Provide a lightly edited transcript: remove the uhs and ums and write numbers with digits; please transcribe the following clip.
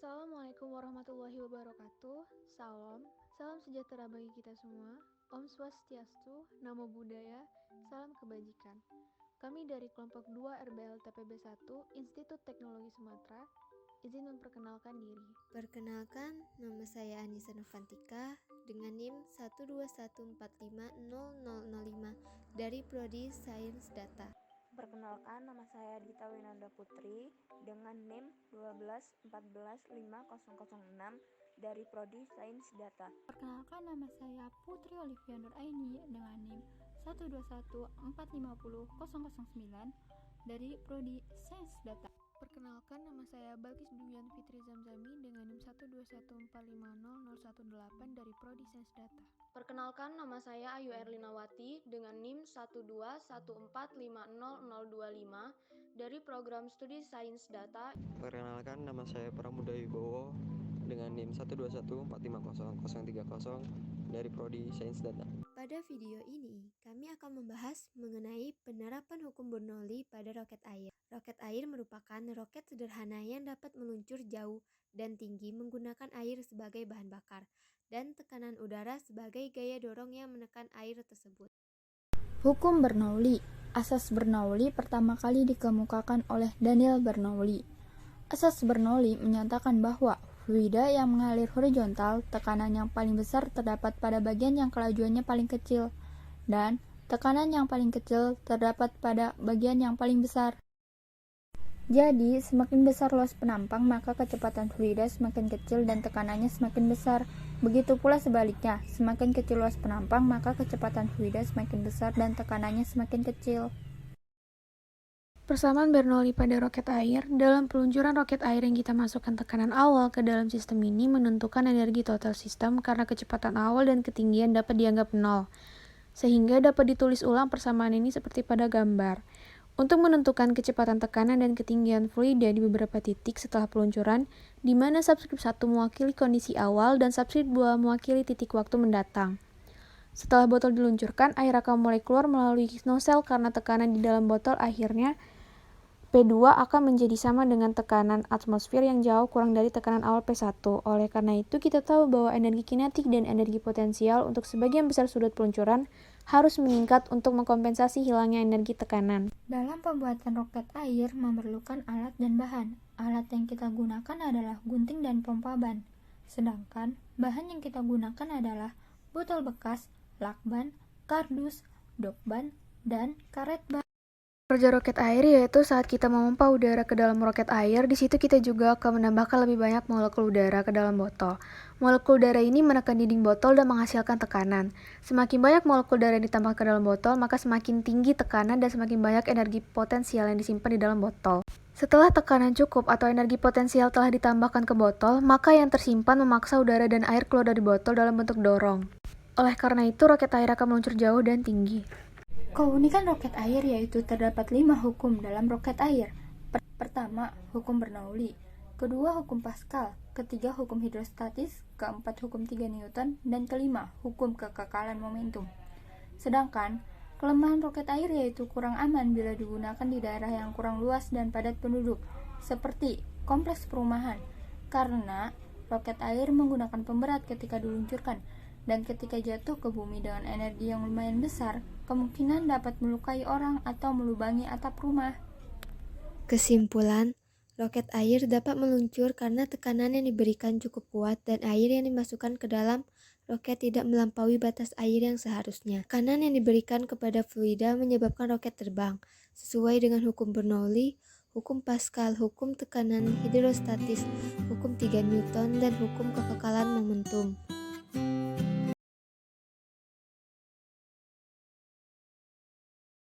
Assalamualaikum warahmatullahi wabarakatuh. Salam sejahtera bagi kita semua. Om Swastiastu, Namo Buddhaya, salam kebajikan. Kami dari kelompok 2 RBL TPB 1, Institut Teknologi Sumatera, izin memperkenalkan diri. Perkenalkan, nama saya Anissa Novantika dengan NIM 121450005 dari Prodi Sains Data. Perkenalkan, nama saya Dita Winanda Putri dengan NIM 121414506 dari Prodi Sains Data. Perkenalkan, nama saya Putri Olivia Nur Aini dengan NIM 121450009 dari Prodi Sains Data. Perkenalkan, nama saya Balkis Duyan Fitri Zamzami dengan NIM 121450018 dari Prodi Sains Data. Perkenalkan, nama saya Ayu Erlinawati dengan NIM 121450025 dari Program Studi Sains Data. Perkenalkan, nama saya Pramuda Wibowo dengan NIM 121450030 dari Prodi Sains Data. Pada video ini, kami akan membahas mengenai penerapan hukum Bernoulli pada roket air. Roket air merupakan roket sederhana yang dapat meluncur jauh dan tinggi menggunakan air sebagai bahan bakar dan tekanan udara sebagai gaya dorong yang menekan air tersebut. Hukum Bernoulli. Asas Bernoulli pertama kali dikemukakan oleh Daniel Bernoulli. Asas Bernoulli menyatakan bahwa fluida yang mengalir horizontal, tekanan yang paling besar terdapat pada bagian yang kelajuannya paling kecil, dan tekanan yang paling kecil terdapat pada bagian yang paling besar. Jadi, semakin besar luas penampang, maka kecepatan fluida semakin kecil dan tekanannya semakin besar. Begitu pula sebaliknya, semakin kecil luas penampang, maka kecepatan fluida semakin besar dan tekanannya semakin kecil. Persamaan Bernoulli pada roket air. Dalam peluncuran roket air yang kita masukkan tekanan awal ke dalam sistem ini menentukan energi total sistem karena kecepatan awal dan ketinggian dapat dianggap nol. Sehingga dapat ditulis ulang persamaan ini seperti pada gambar. Untuk menentukan kecepatan tekanan dan ketinggian fluida di beberapa titik setelah peluncuran, di mana subskrip 1 mewakili kondisi awal dan subskrip 2 mewakili titik waktu mendatang. Setelah botol diluncurkan, air akan mulai keluar melalui nozzle karena tekanan di dalam botol akhirnya P2 akan menjadi sama dengan tekanan atmosfer yang jauh kurang dari tekanan awal P1. Oleh karena itu, kita tahu bahwa energi kinetik dan energi potensial untuk sebagian besar sudut peluncuran harus meningkat untuk mengkompensasi hilangnya energi tekanan. Dalam pembuatan roket air memerlukan alat dan bahan. Alat yang kita gunakan adalah gunting dan pompa ban. Sedangkan bahan yang kita gunakan adalah botol bekas, lakban, kardus, dopban, dan karet ban. Kerja roket air yaitu saat kita memompa udara ke dalam roket air, di situ kita juga akan menambahkan lebih banyak molekul udara ke dalam botol. Molekul udara ini menekan dinding botol dan menghasilkan tekanan. Semakin banyak molekul udara yang ditambah ke dalam botol, maka semakin tinggi tekanan dan semakin banyak energi potensial yang disimpan di dalam botol. Setelah tekanan cukup atau energi potensial telah ditambahkan ke botol, maka yang tersimpan memaksa udara dan air keluar dari botol dalam bentuk dorong. Oleh karena itu, roket air akan meluncur jauh dan tinggi. Keunikan roket air yaitu terdapat 5 hukum dalam roket air. Pertama, hukum Bernoulli. Kedua, hukum Pascal. Ketiga, hukum hidrostatis. Keempat, hukum 3 Newton. Dan kelima, hukum kekekalan momentum. Sedangkan, kelemahan roket air yaitu kurang aman bila digunakan di daerah yang kurang luas dan padat penduduk, seperti kompleks perumahan, karena roket air menggunakan pemberat ketika diluncurkan, dan ketika jatuh ke bumi dengan energi yang lumayan besar, kemungkinan dapat melukai orang atau melubangi atap rumah. Kesimpulan, roket air dapat meluncur karena tekanan yang diberikan cukup kuat dan air yang dimasukkan ke dalam roket tidak melampaui batas air yang seharusnya. Tekanan yang diberikan kepada fluida menyebabkan roket terbang, sesuai dengan hukum Bernoulli, hukum Pascal, hukum tekanan hidrostatis, hukum 3 Newton, dan hukum kekekalan momentum.